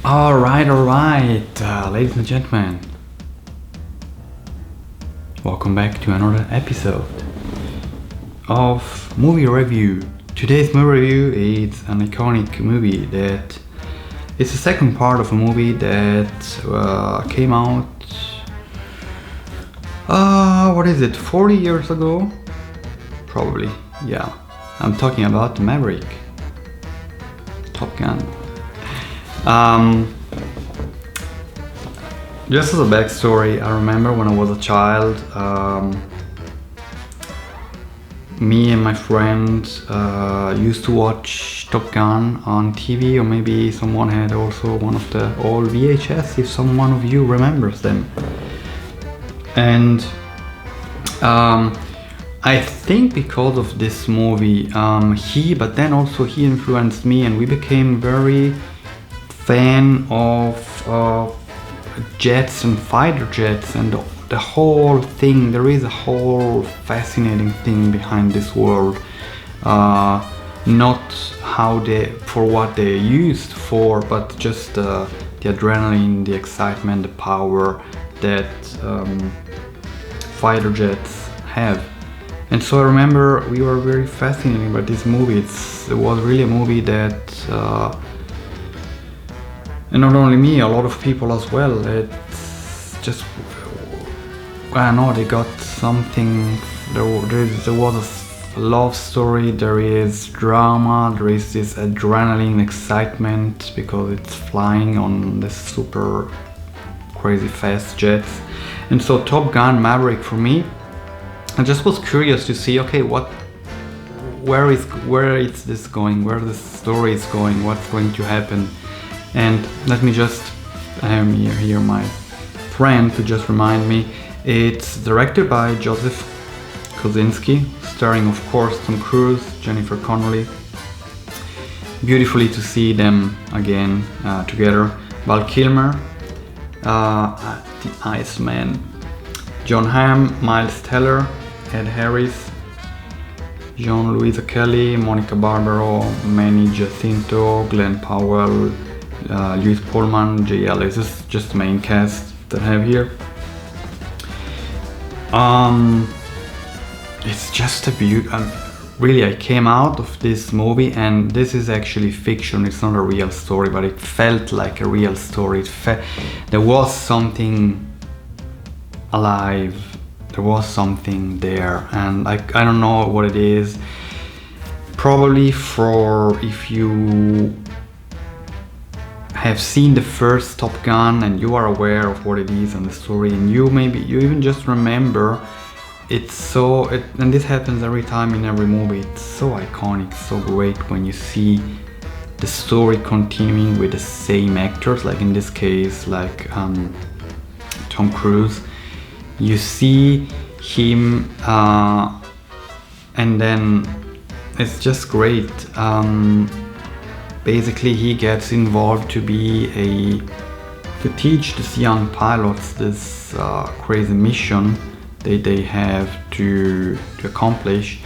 Alright, ladies and gentlemen, welcome back to another episode of movie review. Today's movie review is an iconic movie that is the second part of a movie that came out, 40 years ago? Probably, yeah. I'm talking about Maverick, Top Gun. Just as a backstory, I remember when I was a child, me and my friend used to watch Top Gun on TV, or maybe someone had also one of the old VHS, if someone of you remembers them. And I think because of this movie, he influenced me, and we became very fan of jets and fighter jets and the whole thing. There is a whole fascinating thing behind this world, not for what they're used for, but just the adrenaline, the excitement, the power that fighter jets have. And so I remember we were very fascinated by this movie. It was really a movie that and not only me, a lot of people as well. It's just, I don't know, they got something. There was a love story, there is drama, there is this adrenaline excitement because it's flying on the super crazy fast jets. And so Top Gun Maverick, for me, I just was curious to see, okay, where is this going, where the story is going, what's going to happen. And let me just, I have here my friend to just remind me. It's directed by Joseph Kosinski, starring of course Tom Cruise, Jennifer Connelly. Beautifully to see them again together. Val Kilmer, the Iceman, John Hamm, Miles Teller, Ed Harris, John Louisa Kelly, Monica Barbaro, Manny Jacinto, Glenn Powell, Louis Pullman, Jay Ellis. This is just the main cast that I have here. It's just a beauty. Really, I came out of this movie, and this is actually fiction. It's not a real story, but it felt like a real story. There was something alive. There was something there, and I don't know what it is. Probably if you have seen the first Top Gun and you are aware of what it is and the story, and you even just remember, and this happens every time in every movie. It's so iconic, so great when you see the story continuing with the same actors, like in this case, like Tom Cruise. You see him, and then it's just great. Basically, he gets involved to teach these young pilots this crazy mission that they have to accomplish,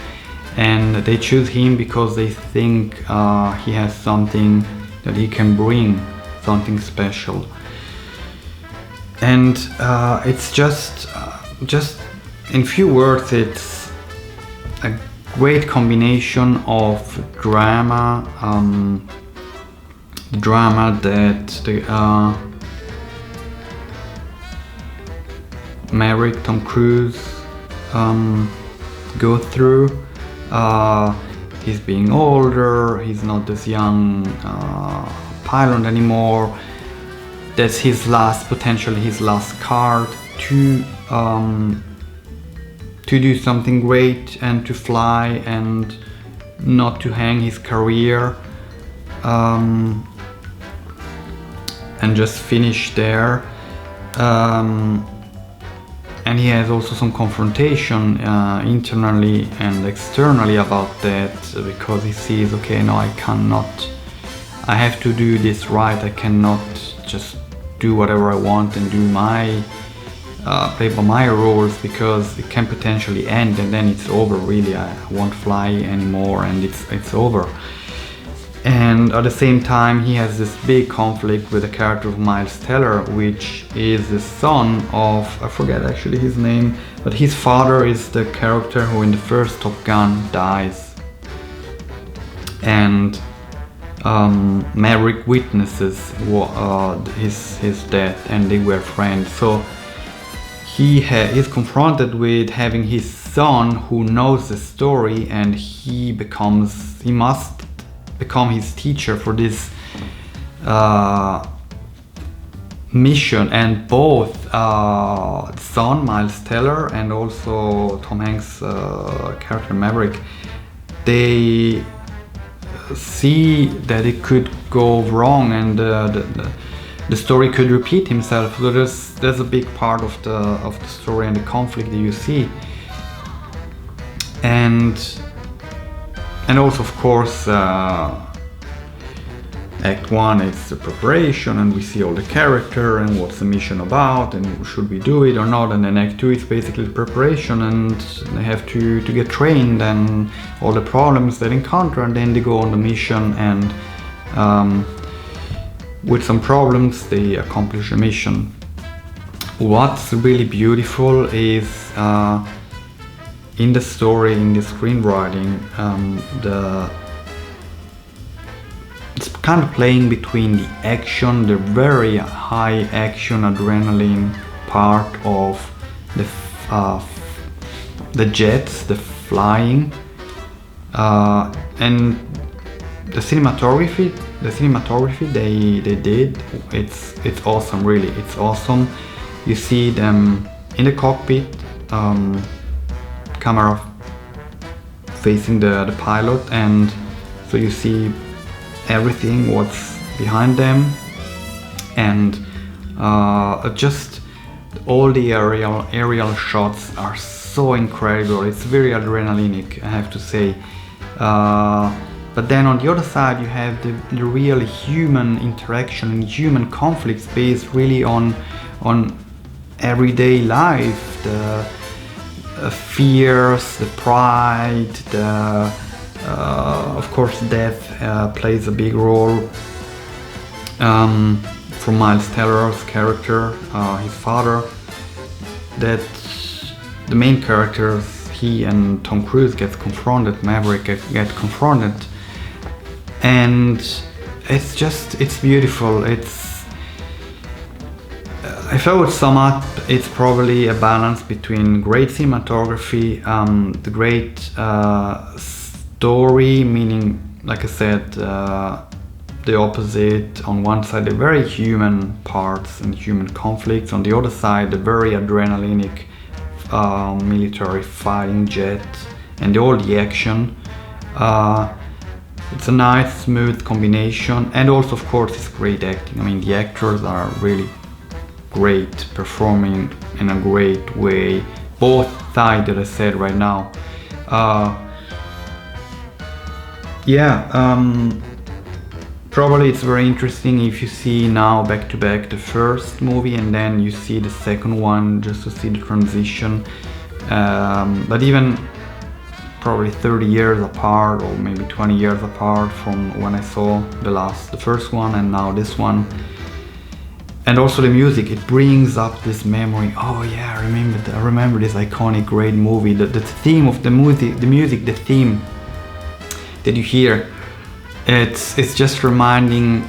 and they choose him because they think he has something that he can bring, something special. And it's just in few words, it's a great combination of drama that the Maverick, Tom Cruise, go through. He's being older, he's not this young pilot anymore. That's potentially his last card to do something great and to fly and not to hang his career and just finish there. And he has also some confrontation internally and externally about that, because he sees, okay, no, I have to do this right. I cannot just do whatever I want and do play by my rules, because it can potentially end and then it's over. Really, I won't fly anymore and it's over. And at the same time he has this big conflict with the character of Miles Teller, which is the son of, I forget actually his name, but his father is the character who in the first Top Gun dies. And Maverick witnesses his death, and they were friends. So he is confronted with having his son who knows the story, and he must become his teacher for this mission. And both son Miles Teller and also Tom Hanks' character Maverick, they see that it could go wrong, and the story could repeat himself. So there's a big part of the story and the conflict that you see, and also of course Act 1 is the preparation, and we see all the character and what's the mission about and should we do it or not. And then Act 2 is basically the preparation, and they have to get trained and all the problems they encounter, and then they go on the mission, and with some problems they accomplish the mission. What's really beautiful is in the story, in the screenwriting, it's kind of playing between the action, the very high action adrenaline part of the jets, the flying, and the cinematography they did. It's awesome, really. It's awesome. You see them in the cockpit, camera facing the pilot, and so you see everything what's behind them, and just all the aerial shots are so incredible. It's very adrenalinic, I have to say. But then on the other side you have the real human interaction and human conflicts based really on everyday life, the fears, the pride, of course death plays a big role. From Miles Teller's character, his father, that the main characters, he and Tom Cruise gets confronted, Maverick get confronted, and it's beautiful. If I would sum up, it's probably a balance between great cinematography, the great story, meaning, like I said, the opposite. On one side, the very human parts and human conflicts. On the other side, the very adrenalinic military fighting jet and all the action. It's a nice, smooth combination, and also, of course, it's great acting. I mean, the actors are really great, performing in a great way. Both sides that I said right now. Probably it's very interesting if you see now back to back the first movie and then you see the second one, just to see the transition. But even probably 30 years apart, or maybe 20 years apart from when I saw the first one and now this one. And also the music, it brings up this memory. Oh yeah, I remember this iconic great movie. The theme of the music, the theme that you hear, it's just reminding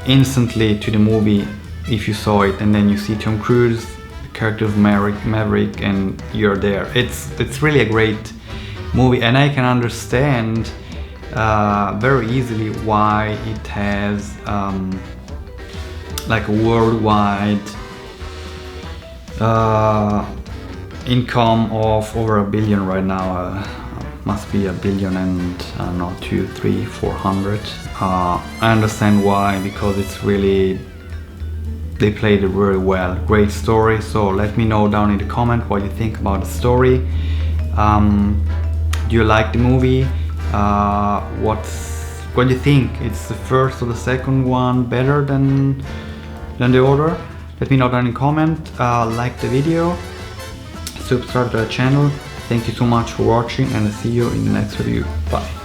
instantly to the movie if you saw it, and then you see Tom Cruise, the character of Maverick, and you're there. It's really a great movie, and I can understand very easily why it has like a worldwide income of over $1 billion right now. Must be $1 billion and I don't know, 200, 300, 400. I understand why, because it's really, they played it very well. Great story. So let me know down in the comment what you think about the story. Do you like the movie? What do you think? It's the first or the second one better than the other? Let me know down in the comment. Like the video, subscribe to the channel. Thank you so much for watching, and I'll see you in the next review. Bye.